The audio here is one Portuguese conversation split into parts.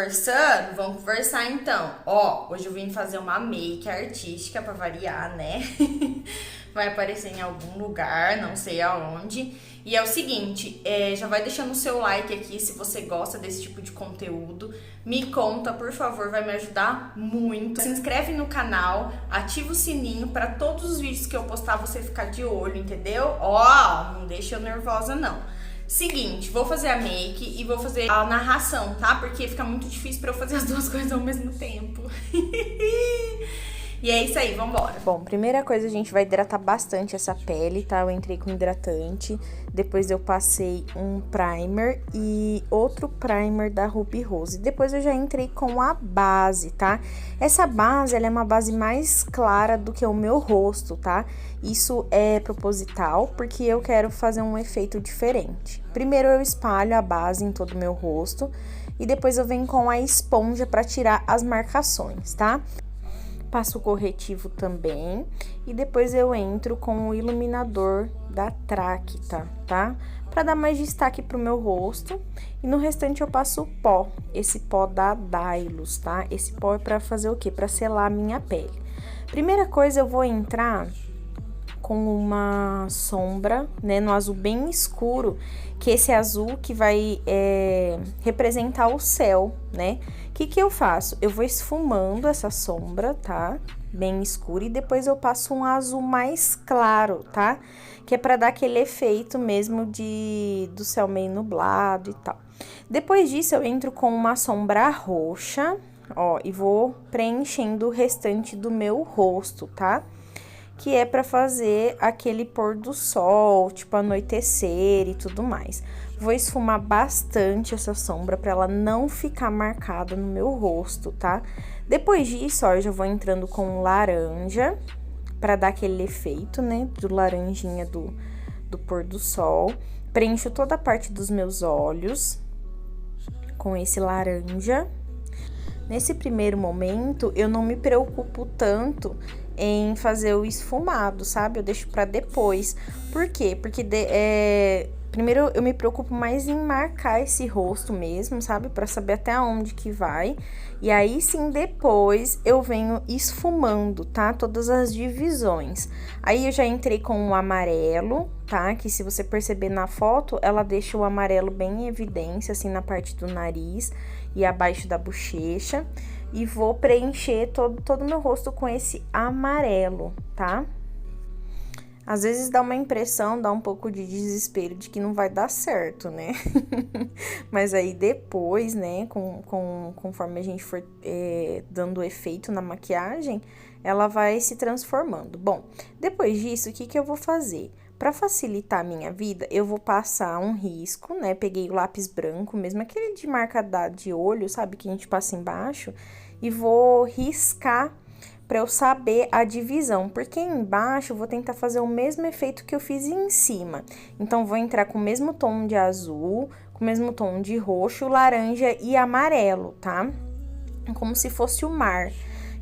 conversando? Vamos conversar então. Ó, hoje eu vim fazer uma make artística pra variar, né? Vai aparecer em algum lugar, não sei aonde. E é o seguinte, já vai deixando o seu like aqui se você gosta desse tipo de conteúdo. Me conta, por favor, vai me ajudar muito. Se inscreve no canal, ativa o sininho pra todos os vídeos que eu postar você ficar de olho, entendeu? Ó, não deixa eu nervosa não. Seguinte, vou fazer a make e vou fazer a narração, tá? Porque fica muito difícil pra eu fazer as duas coisas ao mesmo tempo. E é isso aí, vambora. Bom, primeira coisa, a gente vai hidratar bastante essa pele, tá? Eu entrei com hidratante, depois eu passei um primer e outro primer da Ruby Rose. Depois eu já entrei com a base, tá? Essa base, ela é uma base mais clara do que o meu rosto, tá? Isso é proposital, porque eu quero fazer um efeito diferente. Primeiro eu espalho a base em todo o meu rosto e depois eu venho com a esponja pra tirar as marcações, tá? Passo o corretivo também e depois eu entro com o iluminador da Tracta, tá? Pra dar mais destaque pro meu rosto. E no restante eu passo o pó, esse pó da Dylos, tá? Esse pó é pra fazer o quê? Pra selar a minha pele. Primeira coisa, eu vou entrar com uma sombra, né, no azul bem escuro, que esse azul que vai representar o céu, né? O que eu faço? Eu vou esfumando essa sombra, tá? Bem escura, e depois eu passo um azul mais claro, tá? Que é pra dar aquele efeito mesmo do céu meio nublado e tal. Depois disso, eu entro com uma sombra roxa, ó, e vou preenchendo o restante do meu rosto, tá? Que é pra fazer aquele pôr do sol, tipo anoitecer e tudo mais. Vou esfumar bastante essa sombra pra ela não ficar marcada no meu rosto, tá? Depois disso, ó, eu já vou entrando com laranja, pra dar aquele efeito, né, do laranjinha do pôr do sol. Preencho toda a parte dos meus olhos com esse laranja. Nesse primeiro momento, eu não me preocupo tanto em fazer o esfumado, sabe? Eu deixo pra depois. Por quê? Porque primeiro eu me preocupo mais em marcar esse rosto mesmo, sabe? Pra saber até onde que vai. E aí sim, depois eu venho esfumando, tá? Todas as divisões. Aí eu já entrei com o amarelo, tá? Que se você perceber na foto, ela deixa o amarelo bem em evidência, assim, na parte do nariz e abaixo da bochecha. E vou preencher todo o meu rosto com esse amarelo, tá? Às vezes dá uma impressão, dá um pouco de desespero de que não vai dar certo, né? Mas aí depois, né, conforme a gente for dando efeito na maquiagem, ela vai se transformando. Bom, depois disso, o que eu vou fazer? Pra facilitar a minha vida, eu vou passar um risco, né? Peguei o lápis branco mesmo, aquele de marca de olho, sabe? Que a gente passa embaixo. E vou riscar pra eu saber a divisão. Porque embaixo eu vou tentar fazer o mesmo efeito que eu fiz em cima. Então, vou entrar com o mesmo tom de azul, com o mesmo tom de roxo, laranja e amarelo, tá? Como se fosse o mar.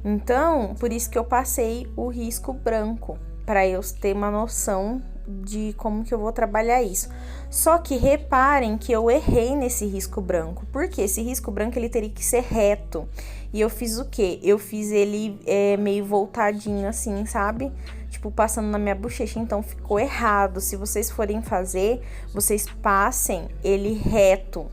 Então, por isso que eu passei o risco branco, pra eu ter uma noção de como que eu vou trabalhar isso. Só que reparem que eu errei nesse risco branco, porque esse risco branco ele teria que ser reto. E eu fiz o quê? Eu fiz ele meio voltadinho assim, sabe? Tipo, passando na minha bochecha, então ficou errado. Se vocês forem fazer, vocês passem ele reto.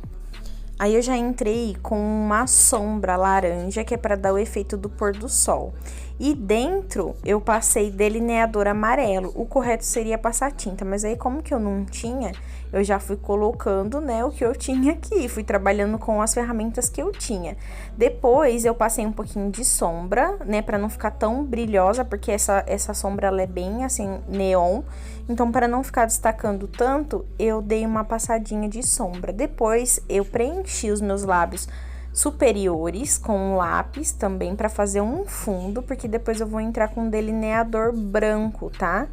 Aí eu já entrei com uma sombra laranja, que é para dar o efeito do pôr do sol. E dentro eu passei delineador amarelo. O correto seria passar tinta, mas aí como que eu não tinha, eu já fui colocando, né, o que eu tinha aqui. Fui trabalhando com as ferramentas que eu tinha. Depois eu passei um pouquinho de sombra, né, para não ficar tão brilhosa, porque essa sombra ela é bem assim neon. Então, para não ficar destacando tanto, eu dei uma passadinha de sombra. Depois eu preenchi os meus lábios superiores com um lápis também para fazer um fundo, porque depois eu vou entrar com um delineador branco, tá?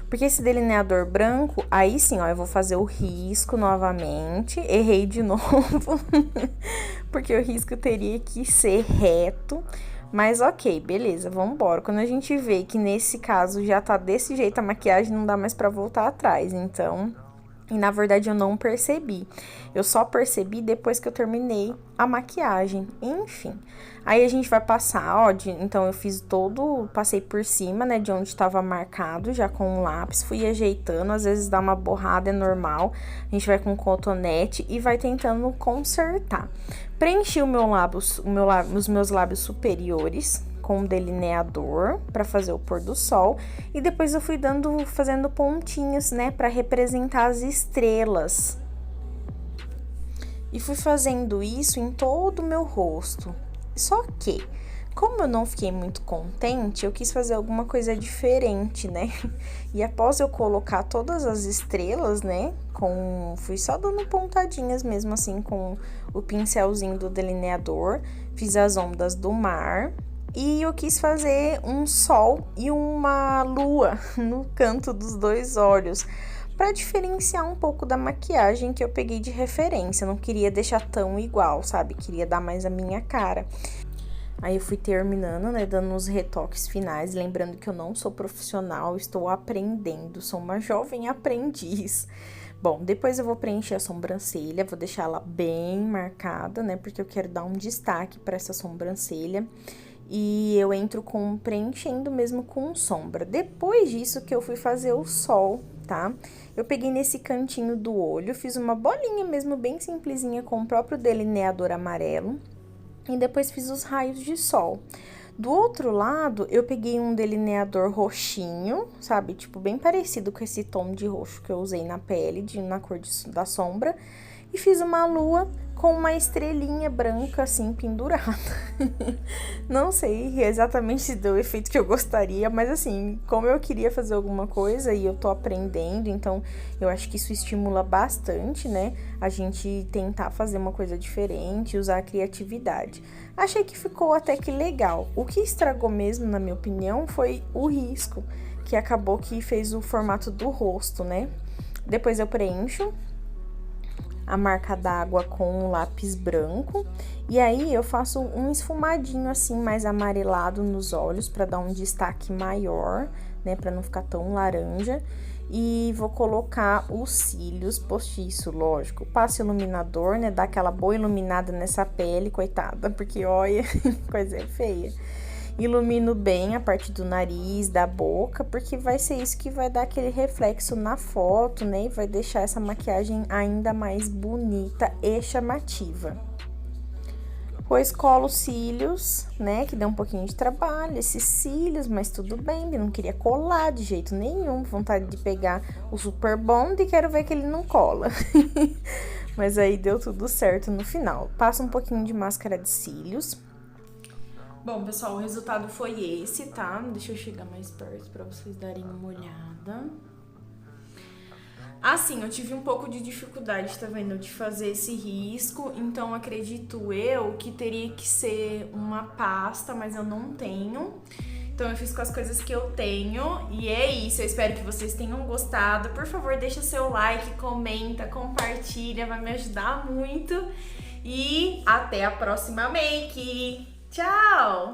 Porque esse delineador branco, aí sim, ó, eu vou fazer o risco novamente. Errei de novo, porque o risco teria que ser reto. Mas ok, beleza, vamos embora. Quando a gente vê que nesse caso já tá desse jeito a maquiagem, não dá mais pra voltar atrás. Então, E na verdade eu não percebi. Eu só percebi depois que eu terminei a maquiagem. Enfim. Aí a gente vai passar, ó, então eu fiz passei por cima, né, de onde estava marcado, já com o lápis, fui ajeitando, às vezes dá uma borrada, é normal. A gente vai com cotonete e vai tentando consertar. Preenchi os meus lábios superiores com um delineador para fazer o pôr do sol, e depois eu fui fazendo pontinhos, né, para representar as estrelas. E fui fazendo isso em todo o meu rosto. Só que, como eu não fiquei muito contente, eu quis fazer alguma coisa diferente, né? E após eu colocar todas as estrelas, né, fui só dando pontadinhas mesmo assim com o pincelzinho do delineador, fiz as ondas do mar. E eu quis fazer um sol e uma lua no canto dos dois olhos, para diferenciar um pouco da maquiagem que eu peguei de referência. Eu não queria deixar tão igual, sabe? Queria dar mais a minha cara. Aí eu fui terminando, né, dando os retoques finais, lembrando que eu não sou profissional, estou aprendendo, sou uma jovem aprendiz. Bom, depois eu vou preencher a sobrancelha, vou deixar ela bem marcada, né, porque eu quero dar um destaque para essa sobrancelha. E eu entro preenchendo mesmo com sombra. Depois disso que eu fui fazer o sol, tá? Eu peguei nesse cantinho do olho, fiz uma bolinha mesmo bem simplesinha com o próprio delineador amarelo. E depois fiz os raios de sol. Do outro lado, eu peguei um delineador roxinho, sabe? Tipo, bem parecido com esse tom de roxo que eu usei na pele, na cor da sombra. E fiz uma lua com uma estrelinha branca, assim, pendurada. Não sei exatamente se deu o efeito que eu gostaria, mas assim, como eu queria fazer alguma coisa e eu tô aprendendo, então eu acho que isso estimula bastante, né? A gente tentar fazer uma coisa diferente, usar a criatividade. Achei que ficou até que legal. O que estragou mesmo, na minha opinião, foi o risco, que acabou que fez o formato do rosto, né? Depois eu preencho a marca d'água com um lápis branco, e aí eu faço um esfumadinho assim mais amarelado nos olhos para dar um destaque maior, né, para não ficar tão laranja. E vou colocar os cílios postiço, lógico. Passo iluminador, né, dá aquela boa iluminada nessa pele, coitada, porque olha, coisa feia. Ilumino bem a parte do nariz, da boca, porque vai ser isso que vai dar aquele reflexo na foto, né? E vai deixar essa maquiagem ainda mais bonita e chamativa. Depois colo os cílios, né? Que deu um pouquinho de trabalho, esses cílios, mas tudo bem, eu não queria colar de jeito nenhum. Vontade de pegar o Super Bond e quero ver que ele não cola. Mas aí deu tudo certo no final. Passo um pouquinho de máscara de cílios. Bom, pessoal, o resultado foi esse, tá? Deixa eu chegar mais perto pra vocês darem uma olhada. Assim, eu tive um pouco de dificuldade, tá vendo? De fazer esse risco, então acredito eu que teria que ser uma pasta, mas eu não tenho. Então eu fiz com as coisas que eu tenho e é isso. Eu espero que vocês tenham gostado. Por favor, deixa seu like, comenta, compartilha, vai me ajudar muito. E até a próxima make! Tchau!